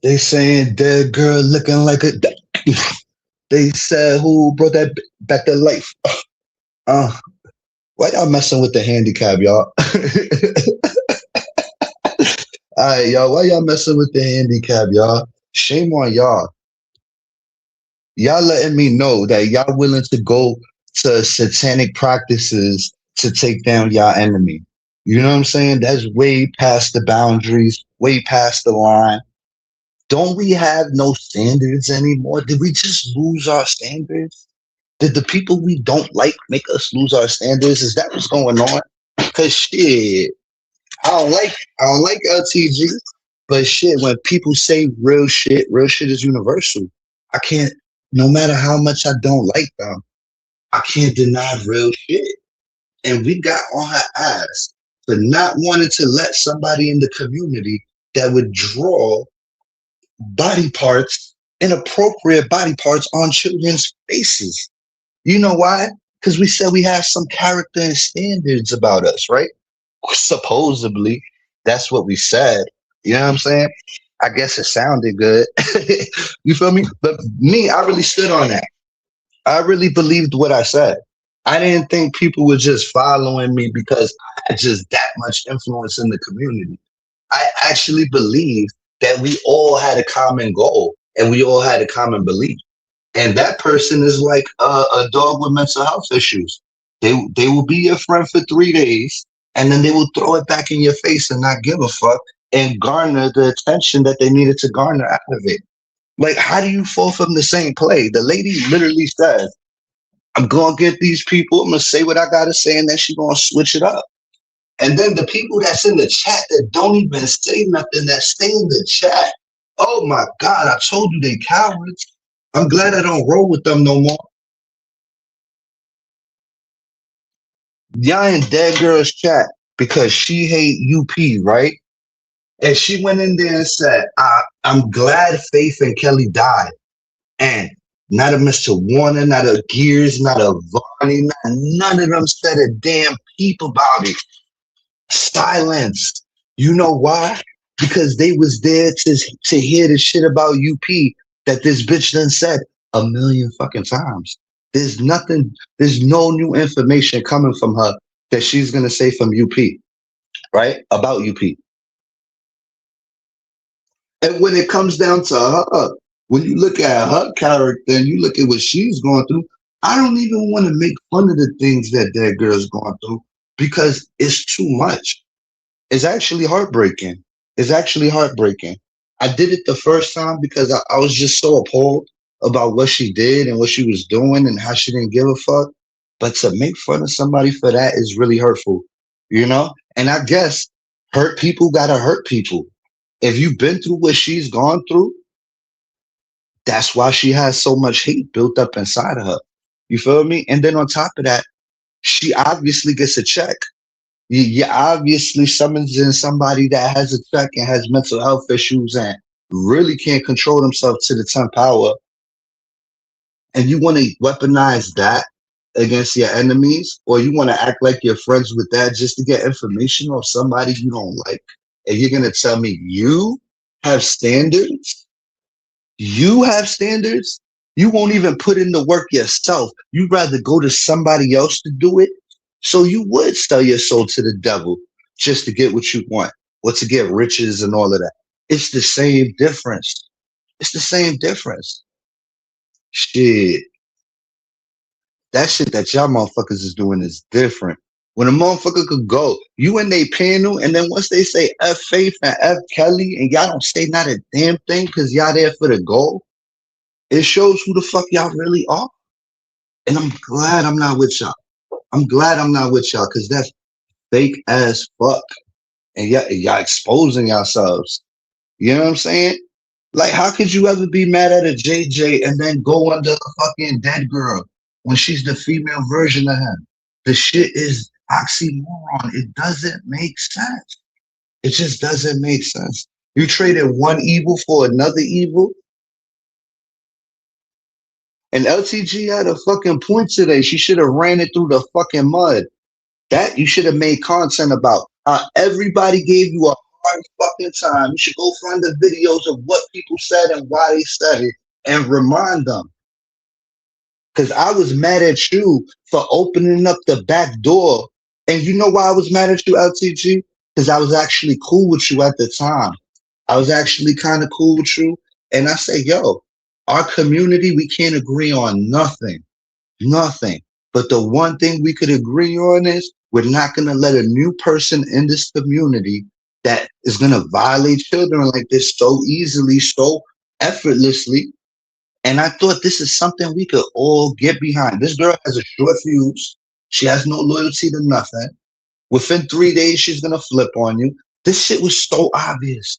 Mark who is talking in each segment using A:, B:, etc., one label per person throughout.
A: They saying dead girl looking like a. They said who brought that back to life. Uh, why y'all messing with the handicap, y'all? All right, y'all. Why y'all messing with the handicap, y'all? Shame on y'all. Y'all letting me know that y'all willing to go to satanic practices to take down y'all enemy. You know what I'm saying? That's way past the boundaries, way past the line. Don't we have no standards anymore? Did we just lose our standards? Did the people we don't like make us lose our standards? Is that what's going on? Cause shit, I don't like LTG, but shit, when people say real shit is universal. I can't, no matter how much I don't like them, I can't deny real shit. And we got on her ass for not wanting to let somebody in the community that would draw body parts, inappropriate body parts on children's faces. You know why? Because we said we have some character and standards about us, right? Supposedly, that's what we said. You know what I'm saying? I guess it sounded good. You feel me? But me, I really stood on that. I really believed what I said. I didn't think people were just following me because I had just that much influence in the community. I actually believed that we all had a common goal and we all had a common belief. And that person is like a dog with mental health issues. They will be your friend for 3 days, and then they will throw it back in your face and not give a fuck and garner the attention that they needed to garner out of it. Like, how do you fall from the same play? The lady literally says, "I'm gonna get these people. I'm gonna say what I gotta say, and then she's gonna switch it up." And then the people that's in the chat that don't even say nothing, that stay in the chat. Oh my God, I told you they cowards. I'm glad I don't roll with them no more. Y'all in Dead Girl's chat because she hate UP, right? And she went in there and said, I'm glad Faith and Kelly died. And not a Mr. Warner, not a Gears, not a Varney, none of them said a damn peep about it. Silence. You know why? Because they was there to hear the shit about UP that this bitch done said a million fucking times. There's nothing, there's no new information coming from her that she's gonna say from UP, right? About UP. And when it comes down to her, when you look at her character and you look at what she's going through, I don't even want to make fun of the things that that girl's going through because it's too much. It's actually heartbreaking. It's actually heartbreaking. I did it the first time because I was just so appalled about what she did and what she was doing and how she didn't give a fuck. But to make fun of somebody for that is really hurtful, you know? And I guess hurt people gotta hurt people. If you've been through what she's gone through, that's why she has so much hate built up inside of her. You feel me? And then on top of that, she obviously gets a check. You obviously summons in somebody that has a check and has mental health issues and really can't control themselves to the 10th power. And you want to weaponize that against your enemies, or you want to act like you're friends with that just to get information off somebody you don't like. And you're going to tell me you have standards? You have standards? You won't even put in the work yourself. You'd rather go to somebody else to do it. So you would sell your soul to the devil just to get what you want or to get riches and all of that. It's the same difference. It's the same difference. Shit. That shit that y'all motherfuckers is doing is different. When a motherfucker could go, you in they panel, and then once they say F Faith and F Kelly, and y'all don't say not a damn thing because y'all there for the goal, it shows who the fuck y'all really are. And I'm glad I'm not with y'all. I'm glad I'm not with y'all because that's fake as fuck. And y'all exposing yourselves. You know what I'm saying? Like, how could you ever be mad at a JJ and then go under a fucking dead girl when she's the female version of him? The shit is oxymoron. It doesn't make sense. It just doesn't make sense. You traded one evil for another evil. And LTG had a fucking point today. She should have ran it through the fucking mud. That you should have made content about. Everybody gave you a hard fucking time. You should go find the videos of what people said and why they said it and remind them. Because I was mad at you for opening up the back door. And you know why I was mad at you, LTG? Because I was actually cool with you at the time. I was actually kind of cool with you. And I say, yo, our community, we can't agree on nothing. Nothing. But the one thing we could agree on is we're not going to let a new person in this community that is going to violate children like this so easily, so effortlessly. And I thought this is something we could all get behind. This girl has a short fuse. She has no loyalty to nothing. Within 3 days, she's going to flip on you. This shit was so obvious.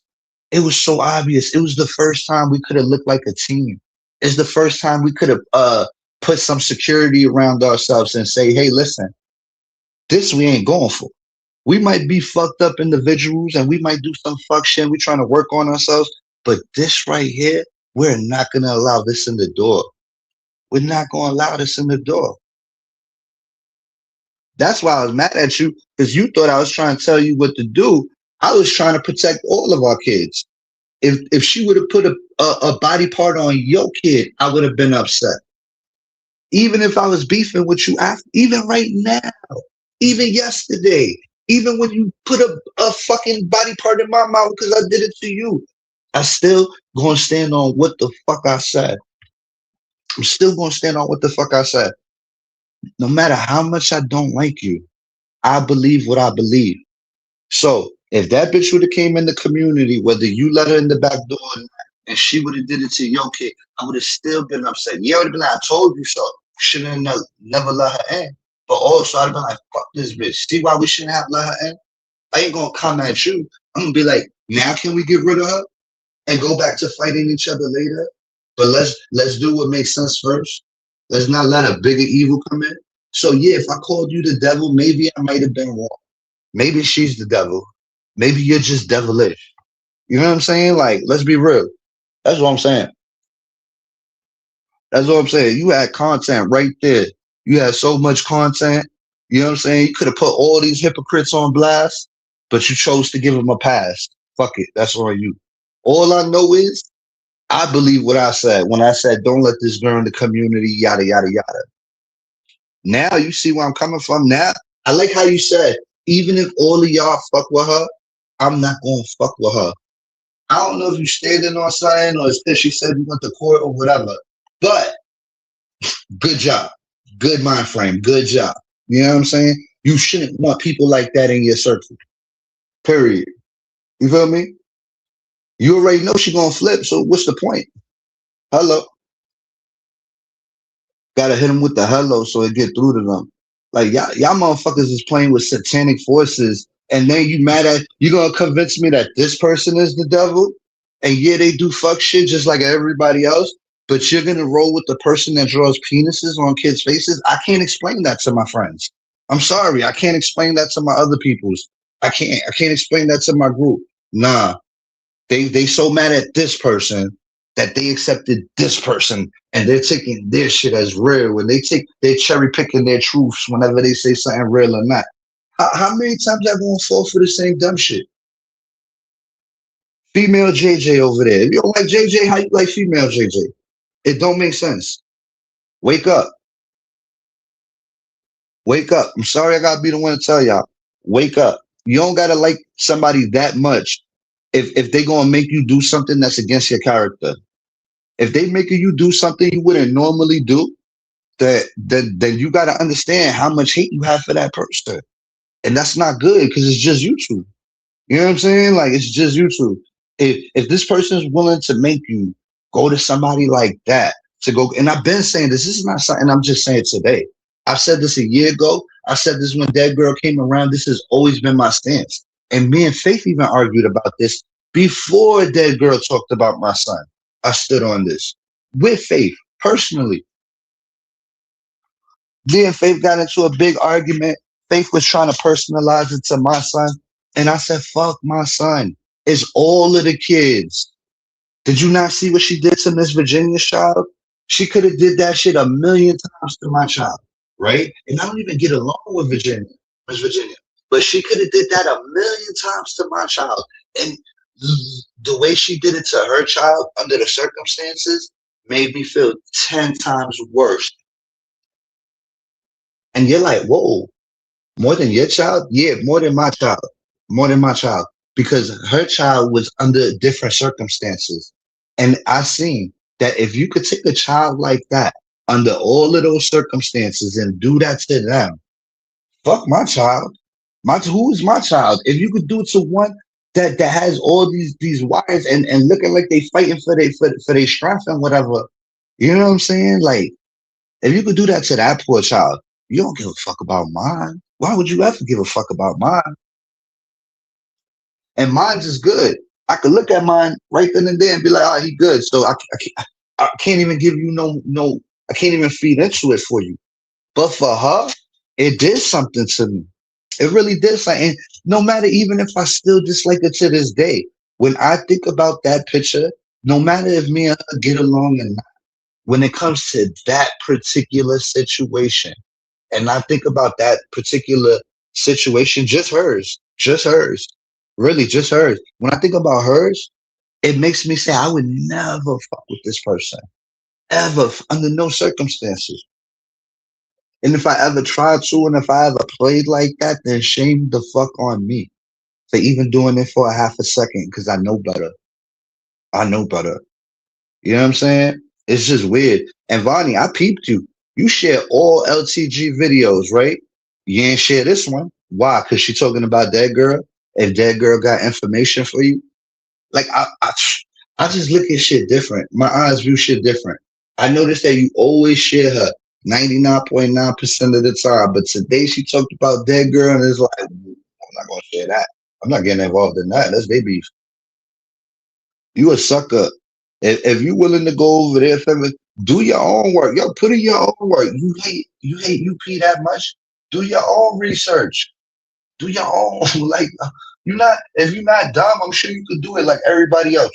A: It was so obvious. It was the first time we could have looked like a team. It's the first time we could have put some security around ourselves and say, hey, listen, this we ain't going for. We might be fucked up individuals and we might do some fuck shit. We're trying to work on ourselves. But this right here, we're not going to allow this in the door. We're not going to allow this in the door. That's why I was mad at you, because you thought I was trying to tell you what to do. I was trying to protect all of our kids. If she would have put a body part on your kid, I would have been upset. Even if I was beefing with you, even right now, even yesterday, even when you put a fucking body part in my mouth because I did it to you, I still gonna stand on what the fuck I said. I'm still gonna stand on what the fuck I said. No matter how much I don't like you, I believe what I believe. So if that bitch would have came in the community, whether you let her in the back door or not, and she would have did it to your kid, I would have still been upset. Yeah, I would have been like, I told you so. Shouldn't have never let her in. But also I'd have been like, fuck this bitch. See why we shouldn't have let her in? I ain't gonna come at you. I'm gonna be like, now can we get rid of her and go back to fighting each other later? But let's do what makes sense first. Let's not let a bigger evil come in. So yeah, if I called you the devil, maybe I might have been wrong. Maybe she's the devil. Maybe you're just devilish. You know what I'm saying? Like, let's be real. That's what I'm saying. That's what I'm saying. You had content right there. You had so much content. You know what I'm saying? You could have put all these hypocrites on blast, but you chose to give them a pass. Fuck it. That's on you. All I know is I believe what I said when I said, don't let this girl in the community, yada, yada, yada. Now you see where I'm coming from. Now, I like how you said, even if all of y'all fuck with her, I'm not going to fuck with her. I don't know if you standing on something or it's because she said you went to court or whatever, but good job. Good mind frame. Good job. You know what I'm saying? You shouldn't want people like that in your circle. Period. You feel me? You already know she gonna flip, so what's the point? Hello. Gotta hit them with the hello so it get through to them. Like y'all motherfuckers is playing with satanic forces, and then you mad at you gonna convince me that this person is the devil? And yeah, they do fuck shit just like everybody else, but you're gonna roll with the person that draws penises on kids' faces? I can't explain that to my friends. I'm sorry, I can't explain that to my other peoples. I can't explain that to my group. Nah, they so mad at this person that they accepted this person and they're taking their shit as real when they're cherry picking their truths whenever they say something real or not. How many times I gonna fall for the same dumb shit? Female JJ over there. If you don't like JJ, how you like female JJ? It don't make sense. Wake up. Wake up. I'm sorry I gotta be the one to tell y'all. Wake up. You don't gotta like somebody that much if they gonna make you do something that's against your character. If they making you do something you wouldn't normally do, then you got to understand how much hate you have for that person, and that's not good because it's just you two. You know what I'm saying? Like it's just you two. If this person is willing to make you go to somebody like that to go, and I've been saying this. This is not something I'm just saying today. I said this a year ago. I said this when that girl came around. This has always been my stance. And me and Faith even argued about this before that girl talked about my son. I stood on this with Faith personally. Me and Faith got into a big argument. Faith was trying to personalize it to my son. And I said, fuck my son. It's all of the kids. Did you not see what she did to Miss Virginia's child? She could have did that shit a million times to my child, right? And I don't even get along with Virginia, Miss Virginia. But she could have did that a million times to my child. And the way she did it to her child under the circumstances made me feel 10 times worse. And you're like, whoa, more than your child? Yeah, more than my child. More than my child. Because her child was under different circumstances. And I seen that if you could take a child like that under all of those circumstances and do that to them, fuck my child. Who is my child? If you could do it to one that has all these wires and looking like they fighting for their strength and whatever, you know what I'm saying? Like if you could do that to that poor child, you don't give a fuck about mine. Why would you ever give a fuck about mine? And mine's is good. I could look at mine right then and there and be like, "Oh, he good." So I can't even give you no. I can't even feed into it for you. But for her, it did something to me. It really did something. And no matter even if I still dislike it to this day, when I think about that picture, no matter if me and her get along or not, when it comes to that particular situation, and I think about that particular situation, just hers, really just hers. When I think about hers, it makes me say I would never fuck with this person ever under no circumstances. And if I ever tried to, and if I ever played like that, then shame the fuck on me for even doing it for a half a second because I know better. I know better. You know what I'm saying? It's just weird. And Vonnie, I peeped you. You share all LTG videos, right? You ain't share this one. Why? Because she talking about that girl. If that girl got information for you, like I just look at shit different. My eyes view shit different. I noticed that you always share her 99.9% of the time, but today she talked about that girl and it's like, I'm not gonna share that. I'm not getting involved in that. That's their beef. You a sucker. If you willing to go over there, fella, do your own work. Yo, put in your own work. You hate UP that much? Do your own research. Do your own like you not if you're not dumb, I'm sure you could do it like everybody else.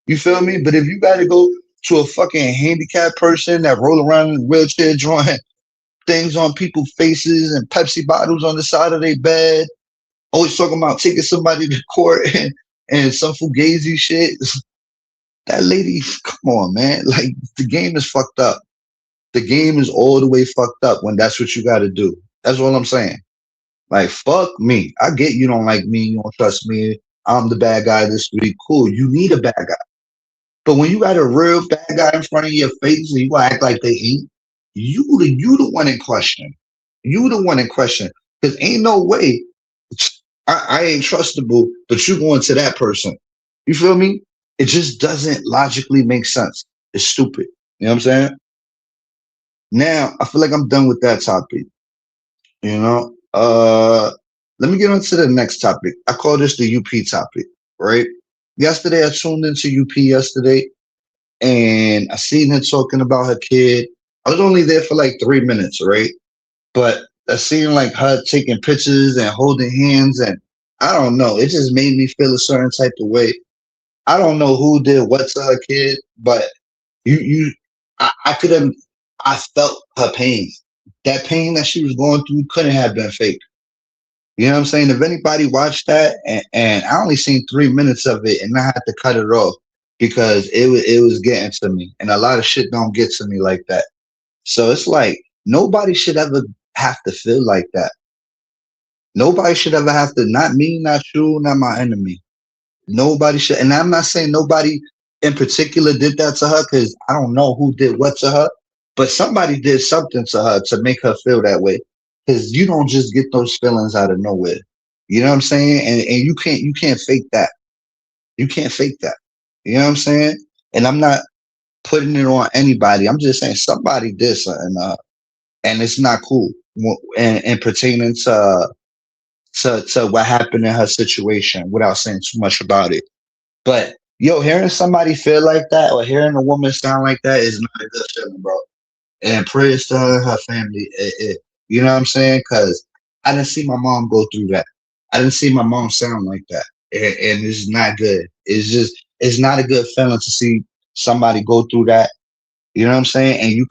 A: You feel me? But if you gotta go to a fucking handicapped person that roll around in a wheelchair drawing things on people's faces and Pepsi bottles on the side of their bed, always talking about taking somebody to court and some fugazi shit. That lady, come on, man. Like the game is fucked up. The game is all the way fucked up when that's what you gotta do. That's all I'm saying. Like, fuck me. I get you don't like me, you don't trust me. I'm the bad guy this week. Cool. You need a bad guy. But when you got a real bad guy in front of your face and you act like they ain't, you the one in question. You the one in question. Because ain't no way I ain't trustable, but you going to that person. You feel me? It just doesn't logically make sense. It's stupid. You know what I'm saying? Now I feel like I'm done with that topic. You know, let me get on to the next topic. I call this the UP topic, right? Yesterday, I tuned into UP yesterday and I seen her talking about her kid. I was only there for like 3 minutes, right? But I seen like her taking pictures and holding hands, and I don't know. It just made me feel a certain type of way. I don't know who did what to her kid, but I could have, I felt her pain. That pain that she was going through couldn't have been fake. You know what I'm saying? If anybody watched that, and I only seen 3 minutes of it, and I had to cut it off because it was getting to me, and a lot of shit don't get to me like that. So it's like nobody should ever have to feel like that. Nobody should ever have to. Not me, not you, not my enemy. Nobody should. And I'm not saying nobody in particular did that to her because I don't know who did what to her, but somebody did something to her to make her feel that way. Because you don't just get those feelings out of nowhere. You know what I'm saying? And you can't fake that. You can't fake that. You know what I'm saying? And I'm not putting it on anybody. I'm just saying somebody did something, and it's not cool. And pertaining to what happened in her situation, without saying too much about it. But yo, hearing somebody feel like that or hearing a woman sound like that is not a good feeling, bro. And prayers to her and her family. You know what I'm saying? Because I didn't see my mom go through that. I didn't see my mom sound like that, and it's not good. It's not a good feeling to see somebody go through that. You know what I'm saying? And you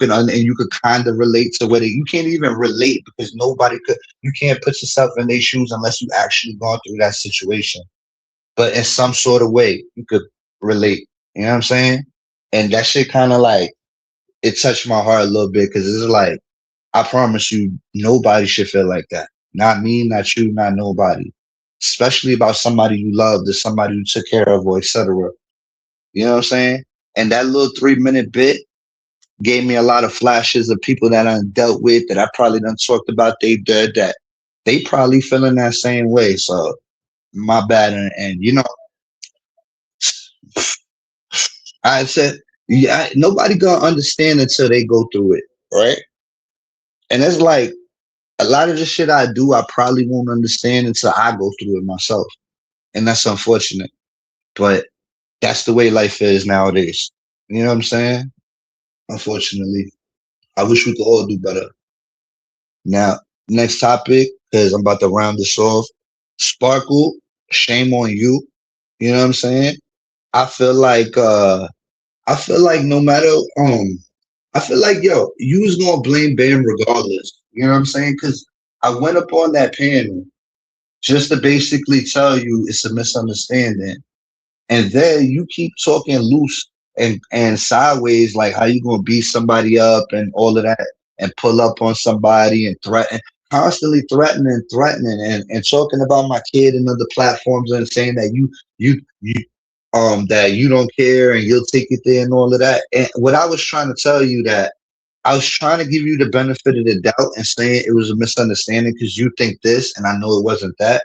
A: could kind of relate to what it. You can't even relate because nobody could. You can't put yourself in their shoes unless you actually gone through that situation. But in some sort of way, you could relate. You know what I'm saying? And that shit kind of like it touched my heart a little bit because it's like I promise you, nobody should feel like that. Not me, not you, not nobody. Especially about somebody you loved or somebody you took care of or etc. You know what I'm saying? And that little 3 minute bit gave me a lot of flashes of people that I dealt with that I probably done talked about they did that they probably feeling that same way. So my bad and you know, I said yeah, nobody gonna understand until they go through it, right? And it's like a lot of the shit I do, I probably won't understand until I go through it myself. And that's unfortunate. But that's the way life is nowadays. You know what I'm saying? Unfortunately. I wish we could all do better. Now, next topic, because I'm about to round this off. Sparkle, shame on you. You know what I'm saying? I feel like I feel like no matter I feel like yo, you was gonna blame Bam regardless. You know what I'm saying? Cause I went up on that panel just to basically tell you it's a misunderstanding. And then you keep talking loose and sideways, like how you gonna beat somebody up and all of that, and pull up on somebody and threaten, constantly threatening, and talking about my kid and other platforms and saying that you that you don't care and you'll take it there and all of that. And what I was trying to tell you that I was trying to give you the benefit of the doubt and saying it was a misunderstanding because you think this and I know it wasn't that,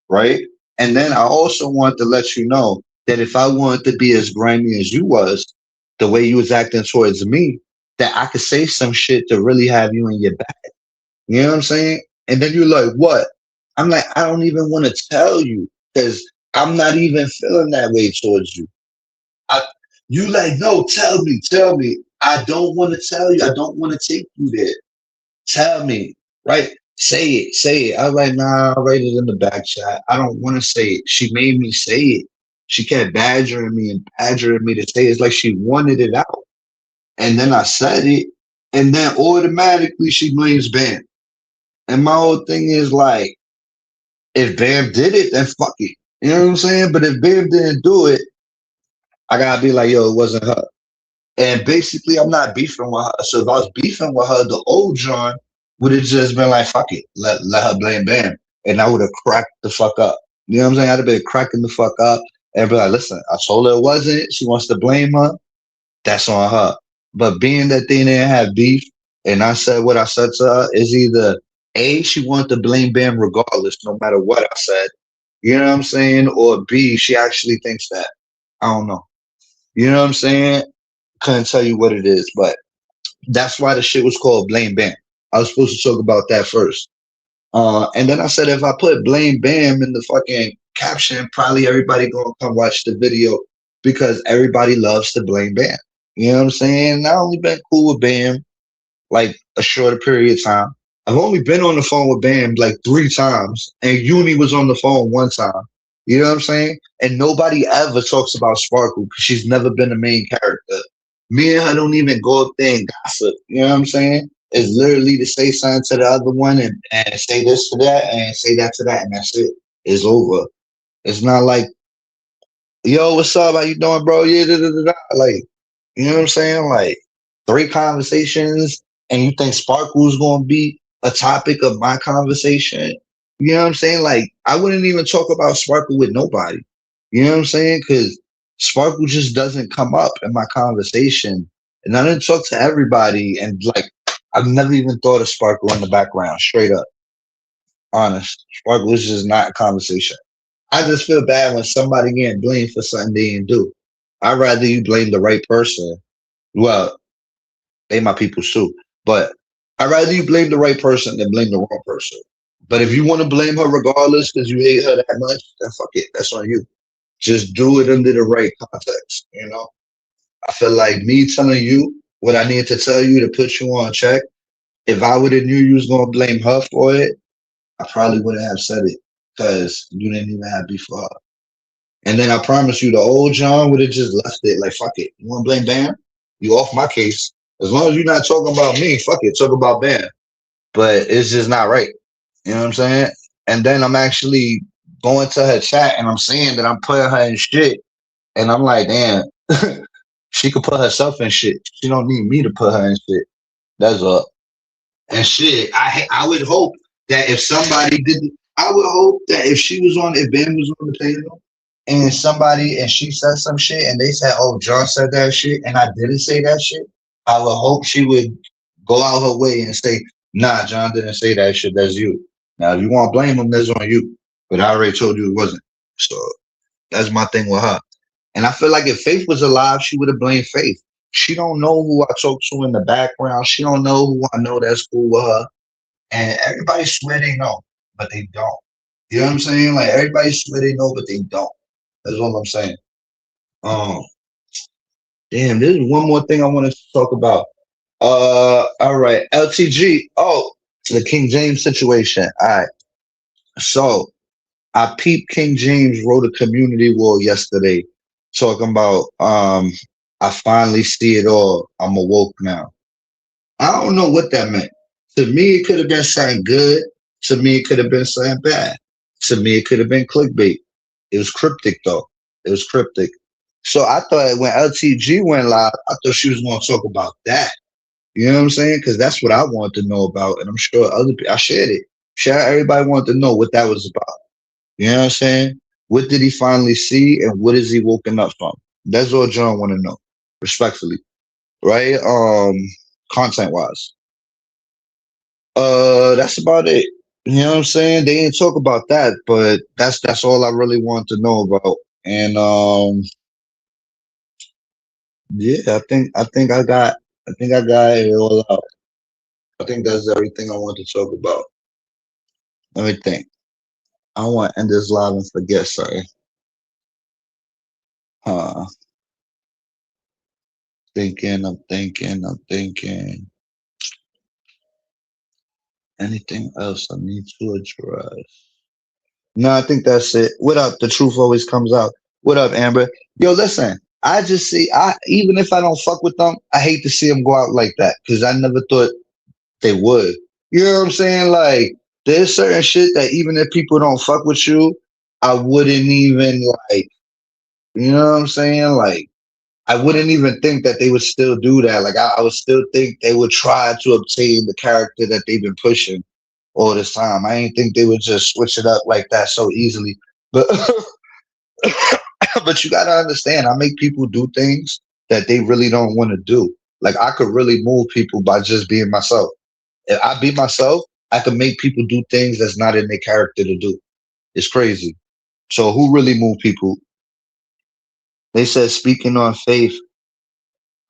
A: right? And then I also want to let you know that if I wanted to be as grimy as you was, the way you was acting towards me, that I could say some shit to really have you in your back. You know what I'm saying? And then you're like, what? I'm like, I don't even want to tell you because I'm not even feeling that way towards you. I, you like, no, tell me, tell me. I don't want to tell you. I don't want to take you there. Tell me, right? Say it, say it. I was like, nah, I'll write it in the back chat. I don't want to say it. She made me say it. She kept badgering me and badgering me to say it. It's like she wanted it out. And then I said it, and then automatically she blames Bam. And my whole thing is like, if Bam did it, then fuck it. You know what I'm saying? But if Bam didn't do it, I gotta be like, yo, it wasn't her. And basically, I'm not beefing with her. So if I was beefing with her, the old John would have just been like, fuck it, let her blame Bam. And I would have cracked the fuck up. You know what I'm saying? I'd have been cracking the fuck up and be like, listen, I told her it wasn't. She wants to blame her. That's on her. But being that they didn't have beef, and I said what I said to her, is either A, she wanted to blame Bam regardless, no matter what I said. You know what I'm saying? Or B, she actually thinks that. I don't know. You know what I'm saying? Couldn't tell you what it is, but that's why the shit was called Blame Bam. I was supposed to talk about that first. And then I said if I put Blame Bam in the fucking caption, probably everybody gonna come watch the video because everybody loves to blame Bam. You know what I'm saying? I only been cool with Bam like a shorter period of time. I've only been on the phone with Bam like 3 times, and Uni was on the phone 1 time. You know what I'm saying? And nobody ever talks about Sparkle because she's never been the main character. Me and her don't even go up there and gossip. You know what I'm saying? It's literally to say something to the other one and say this to that and say that to that, and that's it. It's over. It's not like, yo, what's up? How you doing, bro? Yeah, da, da, da, da. Like, you know what I'm saying? Like 3 conversations, and you think Sparkle's gonna be a topic of my conversation? You know what I'm saying? Like I wouldn't even talk about Sparkle with nobody. You know what I'm saying? Because Sparkle just doesn't come up in my conversation, and I didn't talk to everybody. And like I've never even thought of Sparkle in the background. Straight up, honest. Sparkle is just not a conversation. I just feel bad when somebody getting blamed for something they didn't do. I'd rather you blame the right person. Well, they my people too. But I'd rather you blame the right person than blame the wrong person. But if you want to blame her regardless because you hate her that much, then fuck it. That's on you. Just do it under the right context. You know? I feel like me telling you what I need to tell you to put you on check. If I would have knew you was gonna blame her for it, I probably wouldn't have said it because you didn't even have beef for her. And then I promise you, the old John would have just left it like, fuck it. You want to blame Bam? You off my case. As long as you're not talking about me, fuck it, talk about Bam. But it's just not right. You know what I'm saying? And then I'm actually going to her chat and I'm saying that I'm putting her in shit. And I'm like, damn, she could put herself in shit. She don't need me to put her in shit. That's all. And shit, I would hope that if somebody did, I would hope that if she was on, if Ben was on the panel, and somebody and she said some shit, and they said, "Oh, John said that shit," and I didn't say that shit, I would hope she would go out her way and say, "Nah, John didn't say that shit. That's you." Now, if you want to blame him, that's on you. But I already told you it wasn't. So that's my thing with her. And I feel like if Faith was alive, she would have blamed Faith. She don't know who I talk to in the background. She don't know who I know that's cool with her. And everybody swear they know, but they don't. You know what I'm saying? Like everybody swear they know, but they don't. That's all I'm saying. Um, damn, there's one more thing I wanted to talk about. All right, LTG. Oh, the King James situation. All right. So I peeped King James wrote a community wall yesterday talking about I finally see it all. I'm awoke now. I don't know what that meant. To me, it could have been something good. To me, it could have been something bad. To me, it could have been clickbait. It was cryptic though. It was cryptic. So I thought when LTG went live, I thought she was going to talk about that. You know what I'm saying? Because that's what I wanted to know about, and I'm sure other people. I shared it. Everybody wanted to know what that was about. You know what I'm saying? What did he finally see, and what is he woken up from? That's all John want to know, respectfully, right? Content wise. That's about it. You know what I'm saying? They didn't talk about that, but that's all I really wanted to know about. And yeah, I think I got it all out. I think that's everything I want to talk about. Let me think. I don't want to end this live and forget something. Huh. I'm thinking. Anything else I need to address? No, I think that's it. What up? The truth always comes out. What up, Amber? Yo, listen. I just see. I even if I don't fuck with them, I hate to see them go out like that because I never thought they would. You know what I'm saying? Like, there's certain shit that even if people don't fuck with you, I wouldn't even like. You know what I'm saying? Like, I wouldn't even think that they would still do that. Like, I would still think they would try to obtain the character that they've been pushing all this time. I didn't think they would just switch it up like that so easily. But but you gotta understand, I make people do things that they really don't want to do. Like I could really move people by just being myself. If I be myself, I can make people do things that's not in their character to do. It's crazy. So who really move people? They said speaking on faith,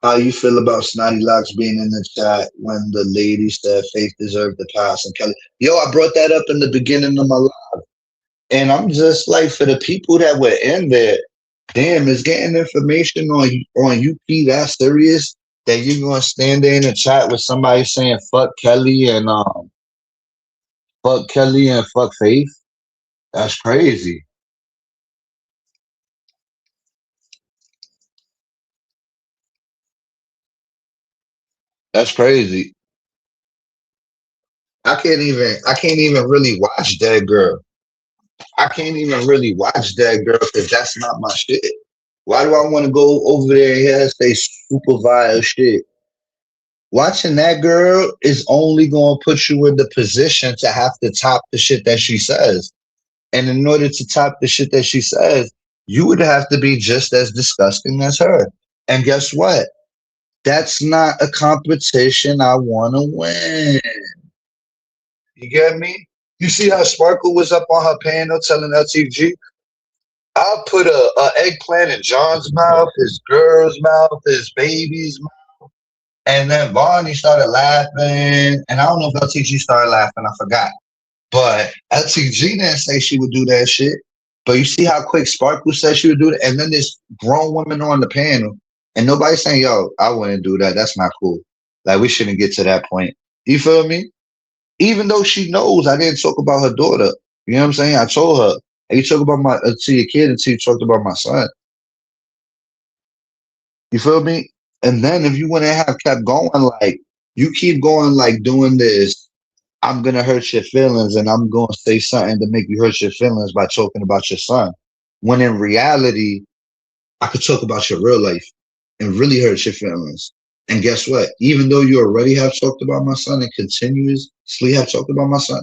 A: how you feel about Snotty Locks being in the chat when the lady said faith deserved the pass and Kelly. Yo, I brought that up in the beginning of my life. And I'm just like, for the people that were in there, damn, is getting information on UP that serious that you're gonna stand there in the chat with somebody saying fuck Kelly and fuck Faith? That's crazy. That's crazy. I can't even really watch that girl. I can't even really watch that girl because that's not my shit. Why do I want to go over there and hear her say supervise shit? Watching that girl is only going to put you in the position to have to top the shit that she says. And in order to top the shit that she says, you would have to be just as disgusting as her. And guess what? That's not a competition I want to win. You get me? You see how Sparkle was up on her panel telling LTG, I'll put a eggplant in John's mouth, his girl's mouth, his baby's mouth. And then Barney started laughing. And I don't know if LTG started laughing, I forgot. But LTG didn't say she would do that shit. But you see how quick Sparkle said she would do that? And then this grown woman on the panel, and nobody's saying, yo, I wouldn't do that. That's not cool. Like, we shouldn't get to that point. You feel me? Even though she knows I didn't talk about her daughter. You know what I'm saying? I told her, hey, you talk about my to your kid until you talked about my son. You feel me? And then if you wouldn't have kept going, like you keep going, like doing this, I'm gonna hurt your feelings, and I'm gonna say something to make you hurt your feelings by talking about your son. When in reality, I could talk about your real life and really hurt your feelings. And guess what? Even though you already have talked about my son and continuously have talked about my son,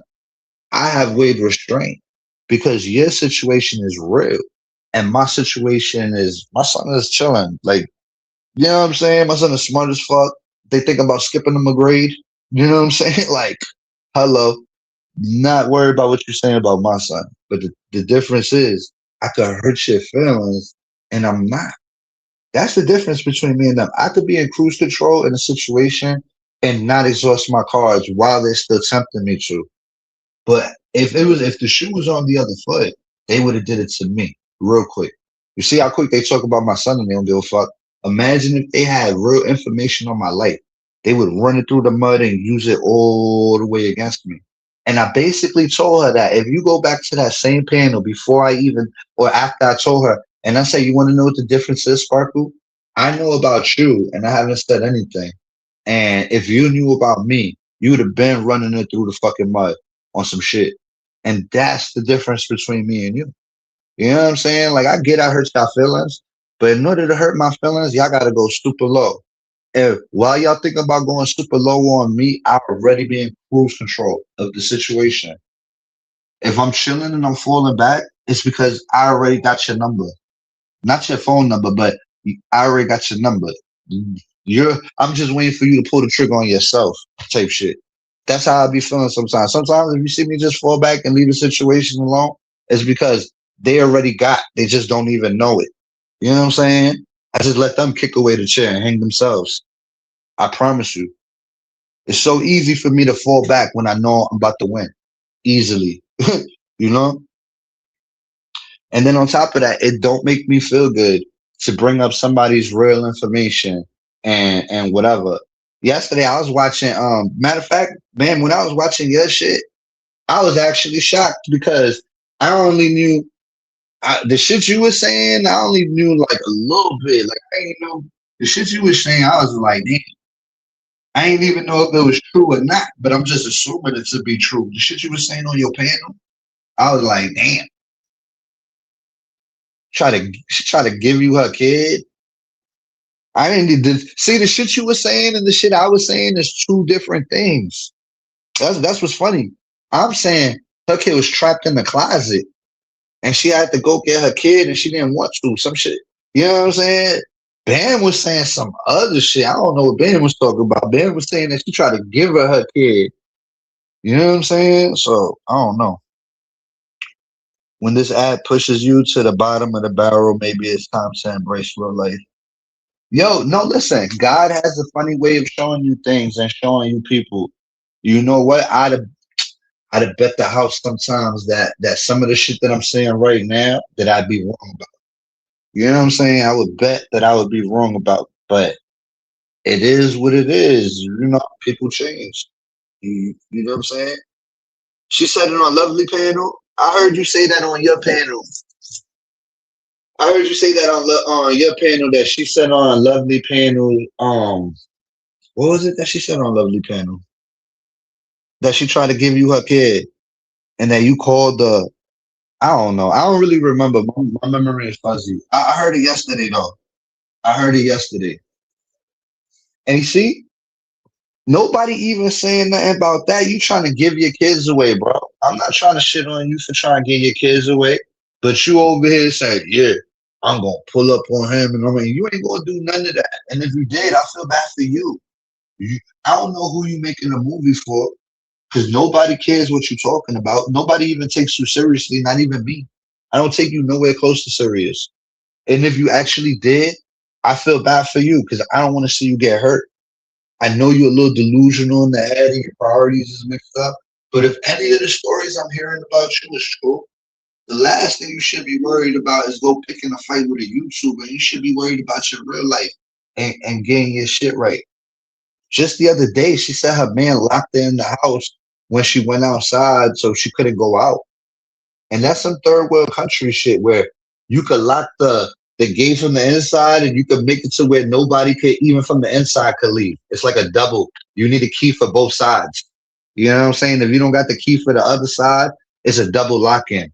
A: I have weighed restraint because your situation is real. And my situation is my son is chilling. Like, you know what I'm saying? My son is smart as fuck. They think about skipping him a grade. You know what I'm saying? Like, hello. Not worried about what you're saying about my son. But the difference is I could hurt your feelings and I'm not. That's the difference between me and them. I could be in cruise control in a situation and not exhaust my cards while they're still tempting me to. But if the shoe was on the other foot, they would have did it to me real quick. You see how quick they talk about my son and they don't give a fuck. Imagine if they had real information on my life. They would run it through the mud and use it all the way against me. And I basically told her that if you go back to that same panel before I even or after I told her, and I say, you want to know what the difference is, Sparkle? I know about you and I haven't said anything. And if you knew about me, you would have been running it through the fucking mud on some shit. And that's the difference between me and you. You know what I'm saying? Like I get I hurt y'all feelings, but in order to hurt my feelings, y'all gotta go super low. And while y'all think about going super low on me, I already be in cruise control of the situation. If I'm chilling and I'm falling back, it's because I already got your number. Not your phone number, but I already got your number. I'm just waiting for you to pull the trigger on yourself, type shit. That's how I be feeling sometimes. Sometimes if you see me just fall back and leave a situation alone, it's because they already got. They just don't even know it. You know what I'm saying? I just let them kick away the chair and hang themselves. I promise you. It's so easy for me to fall back when I know I'm about to win. Easily. You know? And then on top of that, it don't make me feel good to bring up somebody's real information and whatever. Yesterday I was watching matter of fact, man, when I was watching your shit, I was actually shocked because I only knew the shit you were saying, I only knew like a little bit. Like I ain't know the shit you were saying, I was like, damn, I ain't even know if it was true or not, but I'm just assuming it to be true. The shit you were saying on your panel, I was like, damn, she try to give you her kid. I didn't need to see the shit you were saying and the shit I was saying is two different things. That's what's funny. I'm saying her kid was trapped in the closet and she had to go get her kid and she didn't want to. Some shit. You know what I'm saying? Bam was saying some other shit. I don't know what Bam was talking about. Bam was saying that she tried to give her kid. You know what I'm saying? So I don't know. When this ad pushes you to the bottom of the barrel, maybe it's time to embrace real life. Yo, no, listen. God has a funny way of showing you things and showing you people. You know what? I'd have bet the house sometimes that some of the shit that I'm saying right now that I'd be wrong about. You know what I'm saying? I would bet that I would be wrong about, but it is what it is. You know, people change. You know what I'm saying? She said it on Lovely panel. I heard you say that on your panel. I heard you say that on your panel that she said on a Lovely panel. What was it that she said on Lovely panel? That she tried to give you her kid and that you called the. I don't know. I don't really remember. My memory is fuzzy. I heard it yesterday though. I heard it yesterday. And you see, nobody even saying nothing about that. You trying to give your kids away, bro. I'm not trying to shit on you for trying to get your kids away. But you over here saying, yeah, I'm gonna pull up on him and I mean you ain't gonna do none of that. And if you did, I feel bad for you. you I don't know who you making a movie for, because nobody cares what you're talking about. Nobody even takes you seriously, not even me. I don't take you nowhere close to serious. And if you actually did, I feel bad for you because I don't want to see you get hurt. I know you're a little delusional in the head and your priorities is mixed up. But if any of the stories I'm hearing about you is true, the last thing you should be worried about is go picking a fight with a YouTuber. You should be worried about your real life and getting your shit right. Just the other day, she said her man locked her in the house when she went outside so she couldn't go out. And that's some third world country shit where you could lock the gate from the inside, and you can make it to where nobody could even from the inside could leave. It's like a double. You need a key for both sides. You know what I'm saying? If you don't got the key for the other side, it's a double lock in.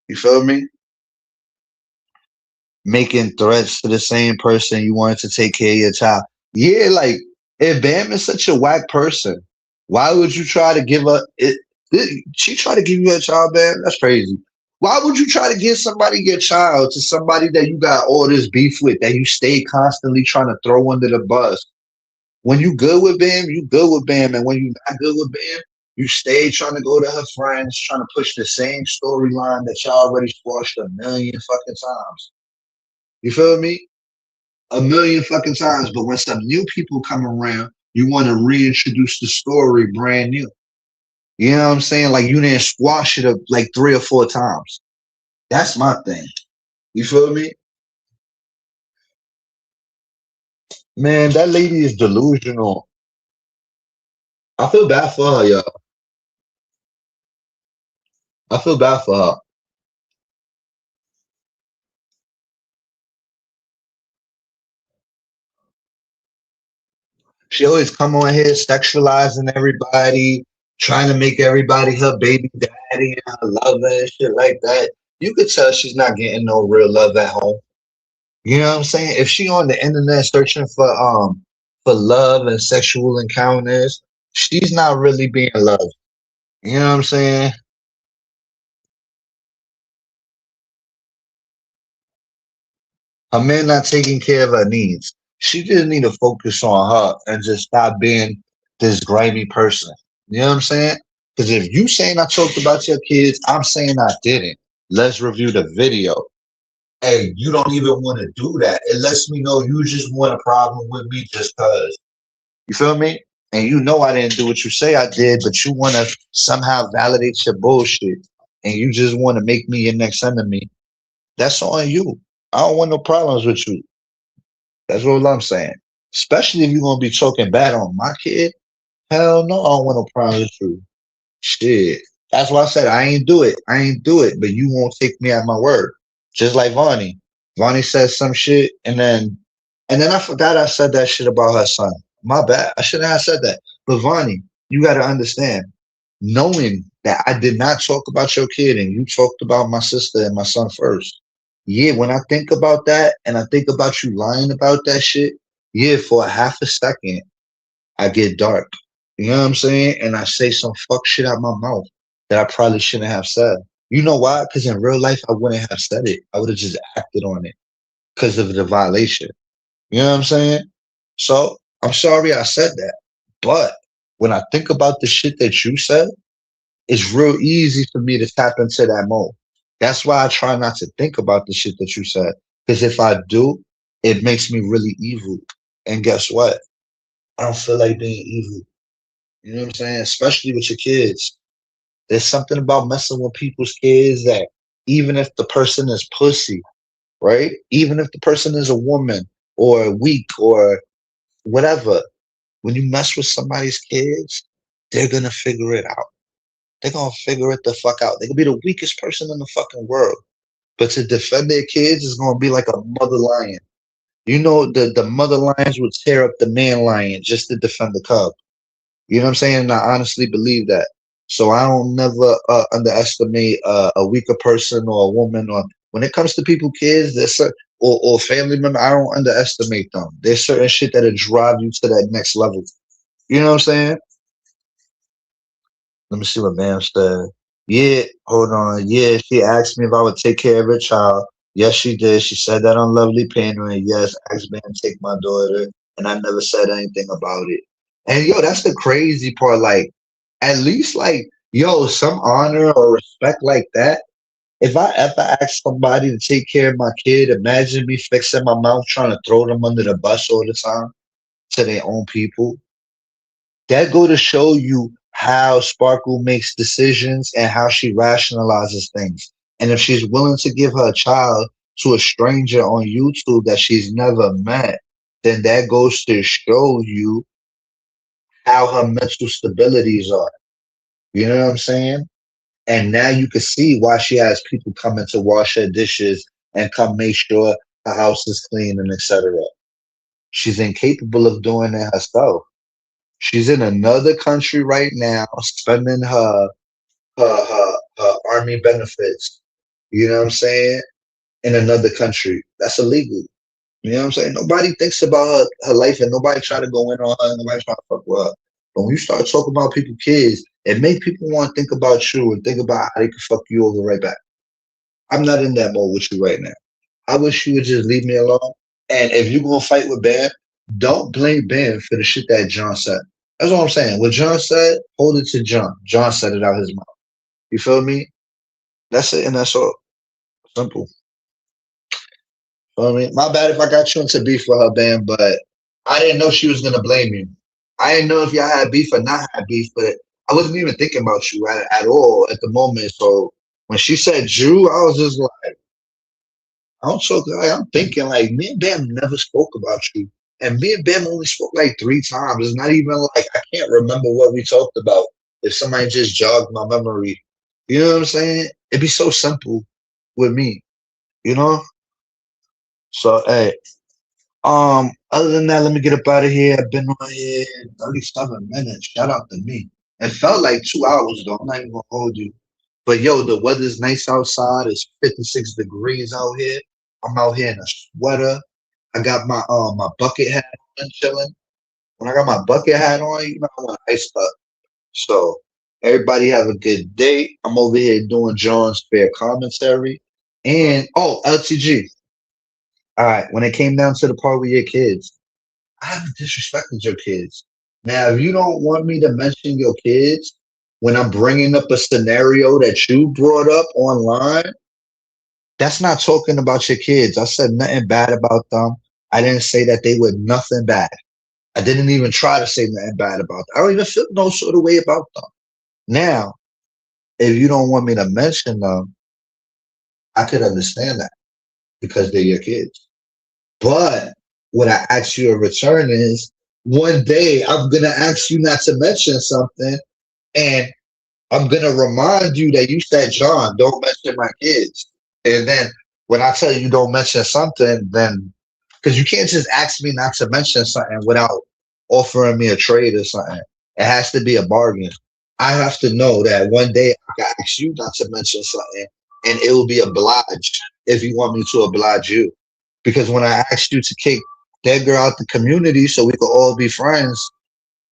A: You feel me? Making threats to the same person you wanted to take care of your child. Yeah, like if Bam is such a whack person, why would you try to give up she try to give you a child, Bam? That's crazy. Why would you try to give somebody your child to somebody that you got all this beef with, that you stay constantly trying to throw under the bus? When you good with Bam, you good with Bam. And when you not good with Bam, you stay trying to go to her friends, trying to push the same storyline that y'all already squashed a million fucking times. You feel me? A million fucking times. But when some new people come around, you want to reintroduce the story brand new. You know what I'm saying? Like you didn't squash it up like 3 or 4 times. That's my thing. You feel me? Man, that lady is delusional. I feel bad for her, yo. I feel bad for her. She always come on here sexualizing everybody, trying to make everybody her baby daddy and her lover and shit like that. You could tell she's not getting no real love at home. You know what I'm saying? If she on the internet searching for love and sexual encounters, she's not really being loved. You know what I'm saying? A man not taking care of her needs. She just need to focus on her and just stop being this grimy person. You know what I'm saying? Because if you saying I talked about your kids, I'm saying I didn't. Let's review the video. And you don't even want to do that. It lets me know you just want a problem with me just cause. You feel me? And you know I didn't do what you say I did, but you want to somehow validate your bullshit. And you just want to make me your next enemy. That's on you. I don't want no problems with you. That's what I'm saying. Especially if you're gonna be talking bad on my kid. Hell no, I don't want no problems with you. Shit. That's why I said I ain't do it. I ain't do it, but you won't take me at my word. Just like Vonnie. Vonnie said some shit and then I forgot I said that shit about her son. My bad. I shouldn't have said that. But Vonnie, you gotta understand, knowing that I did not talk about your kid and you talked about my sister and my son first. Yeah, when I think about that and I think about you lying about that shit, yeah, for a half a second, I get dark. You know what I'm saying? And I say some fuck shit out my mouth that I probably shouldn't have said. You know why? Because in real life, I wouldn't have said it. I would have just acted on it because of the violation. You know what I'm saying? So I'm sorry I said that. But when I think about the shit that you said, it's real easy for me to tap into that mode. That's why I try not to think about the shit that you said. Because if I do, it makes me really evil. And guess what? I don't feel like being evil. You know what I'm saying? Especially with your kids. There's something about messing with people's kids that even if the person is pussy, right? Even if the person is a woman or weak or whatever, when you mess with somebody's kids, they're gonna figure it out. They're gonna figure it the fuck out. They could be the weakest person in the fucking world. But to defend their kids is gonna be like a mother lion. You know, the mother lions would tear up the man lion just to defend the cub. You know what I'm saying? And I honestly believe that. So I don't never underestimate a weaker person or a woman or when it comes to people, kids, or family member, I don't underestimate them. There's certain shit that'll drive you to that next level. You know what I'm saying? Let me see what ma'am said. Yeah, hold on. Yeah, she asked me if I would take care of her child. Yes, she did. She said that on Lovely Pandering. Yes, asked me to take my daughter, and I never said anything about it. And yo, that's the crazy part. Like, at least like, yo, some honor or respect like that. If I ever ask somebody to take care of my kid, imagine me fixing my mouth trying to throw them under the bus all the time to their own people. That go to show you how Sparkle makes decisions and how she rationalizes things. And if she's willing to give her child to a stranger on YouTube that she's never met, then that goes to show you how her mental stabilities are. You know what I'm saying? And now you can see why she has people coming to wash her dishes and come make sure her house is clean, and etc. She's incapable of doing it herself. She's in another country right now, spending her army benefits. You know what I'm saying? In another country, that's illegal. You know what I'm saying? Nobody thinks about her life, and nobody try to go in on her. Nobody try to fuck with her. But when you start talking about people, kids, it make people want to think about you and think about how they can fuck you over right back. I'm not in that mode with you right now. I wish you would just leave me alone. And if you're gonna fight with Bam, don't blame Bam for the shit that John said. That's what I'm saying. What John said, hold it to John. John said it out his mouth. You feel me? That's it, and that's all. Simple. Feel me? My bad if I got you into beef with her, Bam, but I didn't know she was gonna blame you. I didn't know if y'all had beef or not had beef, but I wasn't even thinking about you at all at the moment. So when she said Jew, I was just like, I'm so glad. I'm thinking like me and Bam never spoke about you. And me and Bam only spoke like 3 times. It's not even like I can't remember what we talked about. If somebody just jogged my memory. You know what I'm saying? It'd be so simple with me, you know? So hey, other than that, let me get up out of here. I've been on here 37 minutes. Shout out to me. It felt like 2 hours though. I'm not even gonna hold you. But yo, the weather's nice outside. It's 56 degrees out here. I'm out here in a sweater. I got my bucket hat on chilling. When I got my bucket hat on, you know I want ice up. So everybody have a good day. I'm over here doing John's fair commentary. And oh, LTG. All right, when it came down to the part with your kids, I haven't disrespected your kids. Now, if you don't want me to mention your kids when I'm bringing up a scenario that you brought up online, that's not talking about your kids. I said nothing bad about them. I didn't say that they were nothing bad. I didn't even try to say nothing bad about them. I don't even feel no sort of way about them. Now, if you don't want me to mention them, I could understand that because they're your kids. But what I ask you in return is one day I'm gonna ask you not to mention something, and I'm gonna remind you that you said, John, don't mention my kids. And then when I tell you don't mention something, then because you can't just ask me not to mention something without offering me a trade or something. It has to be a bargain. I have to know that one day I can ask you not to mention something, and it will be obliged if you want me to oblige you. Because when I asked you to kick that girl out the community so we could all be friends,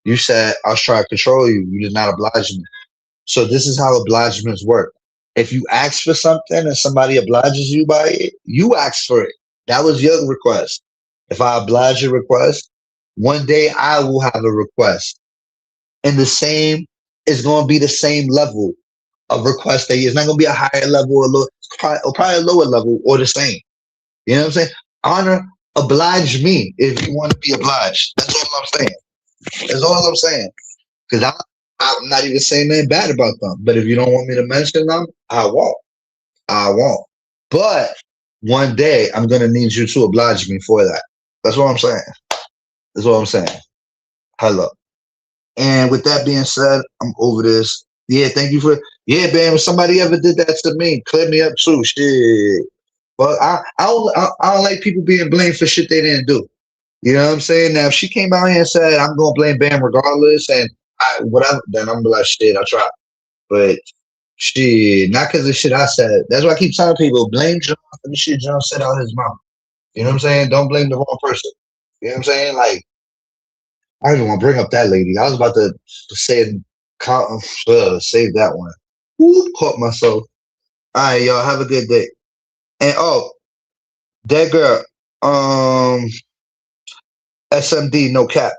A: you said I was trying to control you. You did not oblige me. So this is how obligements work. If you ask for something and somebody obliges you by it, you ask for it. That was your request. If I oblige your request, one day I will have a request. And the same is going to be the same level of request that it's not going to be a higher level or probably a lower level or the same. You know what I'm saying? Honor, oblige me if you want to be obliged. That's all I'm saying. That's all I'm saying. Because I'm not even saying anything bad about them. But if you don't want me to mention them, I won't. I won't. But one day I'm gonna need you to oblige me for that. That's what I'm saying. That's what I'm saying. Hello. And with that being said, I'm over this. Yeah, thank you for yeah, man. If somebody ever did that to me, clear me up too. Shit. But I don't like people being blamed for shit they didn't do. You know what I'm saying? Now, if she came out here and said, I'm going to blame Bam regardless, and whatever, then I'm going to be like, shit, I tried. But shit, not because of shit I said. That's why I keep telling people, blame John for the shit John said out his mouth. You know what I'm saying? Don't blame the wrong person. You know what I'm saying? Like, I don't even want to bring up that lady. I was about to say, save that one. Whoop, caught myself. All right, y'all, have a good day. And oh, that girl, SMD, no cap.